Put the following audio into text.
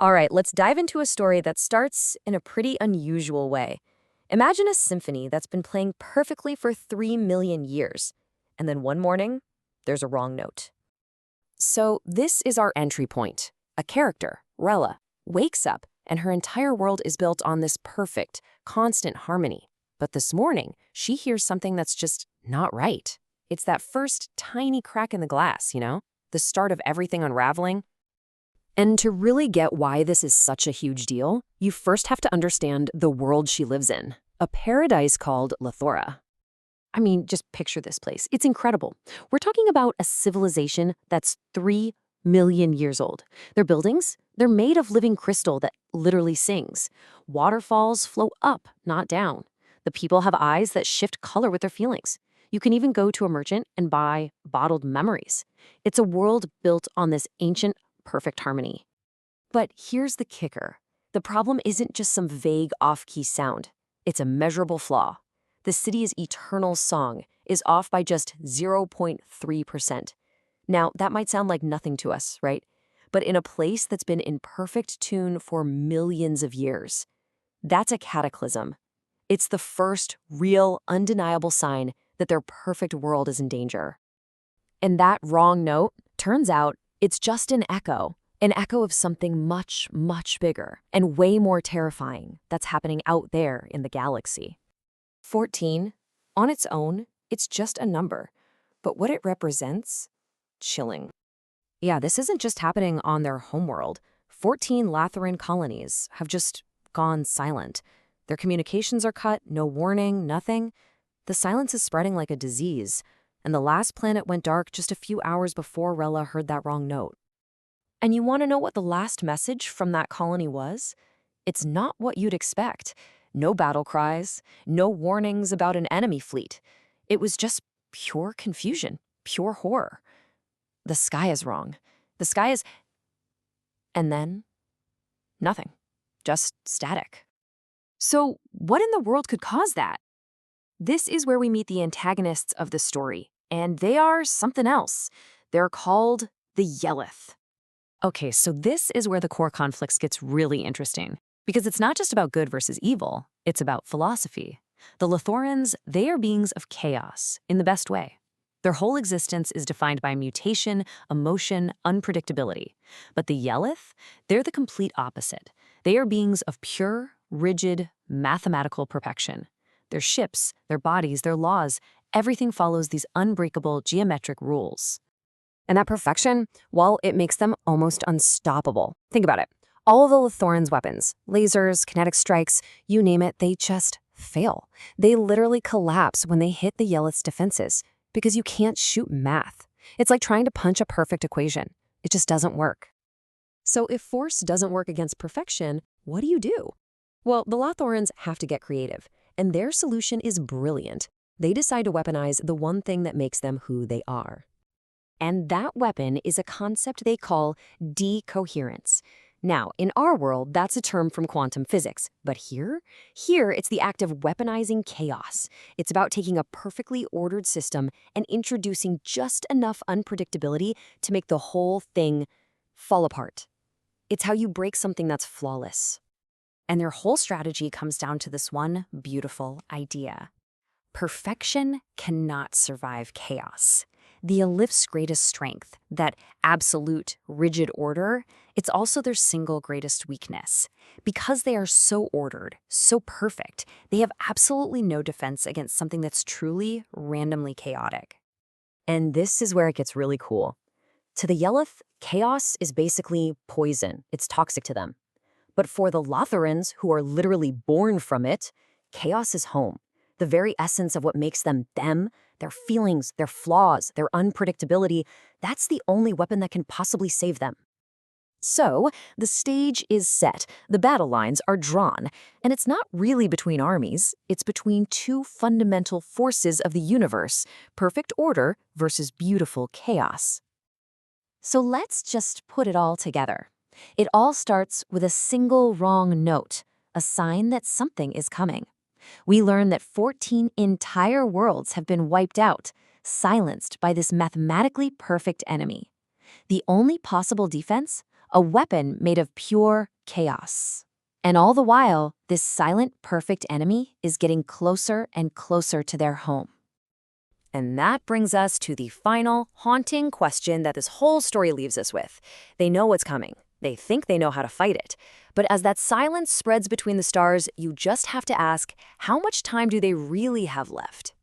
All right, let's dive into a story that starts in a pretty unusual way. Imagine a symphony that's been playing perfectly for 3 million years, and then one morning, there's a wrong note. So, this is our entry point. A character, Rella, wakes up, and her entire world is built on this perfect, constant harmony. But this morning, she hears something that's just not right. It's that first tiny crack in the glass, the start of everything unraveling. And to really get why this is such a huge deal, you first have to understand the world she lives in, a paradise called Lathora. I mean, just picture this place. It's incredible. We're talking about a civilization that's 3 million years old. Their buildings, they're made of living crystal that literally sings. Waterfalls flow up, not down. The people have eyes that shift color with their feelings. You can even go to a merchant and buy bottled memories. It's a world built on this ancient, perfect harmony. But here's the kicker. The problem isn't just some vague off-key sound. It's a measurable flaw. The city's eternal song is off by just 0.3%. Now, that might sound like nothing to us, right? But in a place that's been in perfect tune for millions of years, that's a cataclysm. It's the first real, undeniable sign that their perfect world is in danger. And that wrong note, turns out, it's just an echo of something much, much bigger and way more terrifying that's happening out there in the galaxy. 14, on its own, it's just a number. But what it represents? Chilling. Yeah, this isn't just happening on their homeworld. 14 Latharan colonies have just gone silent. Their communications are cut, no warning, nothing. The silence is spreading like a disease, and the last planet went dark just a few hours before Rella heard that wrong note. And you want to know what the last message from that colony was? It's not what you'd expect. No battle cries, no warnings about an enemy fleet. It was just pure confusion, pure horror. The sky is wrong. The sky is... And then, nothing. Just static. So, what in the world could cause that? This is where we meet the antagonists of the story, and they are something else. They're called the Yeleth. Okay, so this is where the core conflicts gets really interesting, because it's not just about good versus evil, it's about philosophy. The Lathorans, they are beings of chaos, in the best way. Their whole existence is defined by mutation, emotion, unpredictability. But the Yeleth, they're the complete opposite. They are beings of pure, rigid, mathematical perfection. Their ships, their bodies, their laws, everything follows these unbreakable geometric rules. And that perfection, well, it makes them almost unstoppable. Think about it. All of the Lathorans' weapons, lasers, kinetic strikes, you name it, they just fail. They literally collapse when they hit the Yeleth's defenses, because you can't shoot math. It's like trying to punch a perfect equation. It just doesn't work. So if force doesn't work against perfection, what do you do? Well, the Lathorans have to get creative, and their solution is brilliant. They decide to weaponize the one thing that makes them who they are. And that weapon is a concept they call decoherence. Now, in our world, that's a term from quantum physics. But here it's the act of weaponizing chaos. It's about taking a perfectly ordered system and introducing just enough unpredictability to make the whole thing fall apart. It's how you break something that's flawless. And their whole strategy comes down to this one beautiful idea. Perfection cannot survive chaos. The Yeleth's greatest strength, that absolute, rigid order, it's also their single greatest weakness. Because they are so ordered, so perfect, they have absolutely no defense against something that's truly, randomly chaotic. And this is where it gets really cool. To the Yeleth, chaos is basically poison. It's toxic to them. But for the Latharans, who are literally born from it, chaos is home. The very essence of what makes them, their feelings, their flaws, their unpredictability, that's the only weapon that can possibly save them. So, the stage is set, the battle lines are drawn, and it's not really between armies, it's between two fundamental forces of the universe, perfect order versus beautiful chaos. So let's just put it all together. It all starts with a single wrong note, a sign that something is coming. We learn that 14 entire worlds have been wiped out, silenced by this mathematically perfect enemy. The only possible defense? a weapon made of pure chaos. And all the while, this silent, perfect enemy is getting closer and closer to their home. And that brings us to the final, haunting question that this whole story leaves us with. They know what's coming. They think they know how to fight it. But as that silence spreads between the stars, you just have to ask, how much time do they really have left?